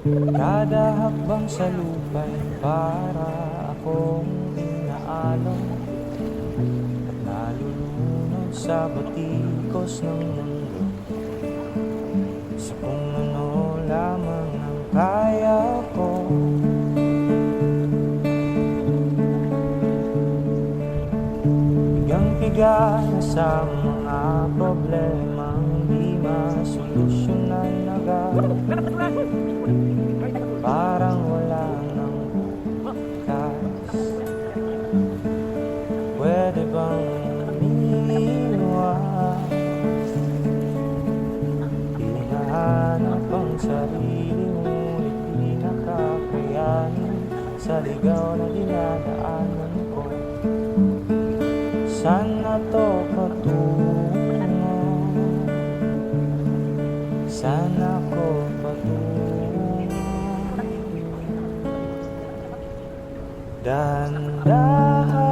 Kada hakbang sa lupa'y para akong inaalon at nalulunod sa batikos ng mundo. Sa kung ano lamang ang kaya ko. Pigang-piga na sa mga problemang di masolusyonan agad. Parang wala nang bukas. Pwede bang umiiwas? Hinahanap ang sarili, ngunit di nakakayanin sa ligaw na dinadaanan ko. Saan na to patungo? Saan ako patungo? Dahan-dahan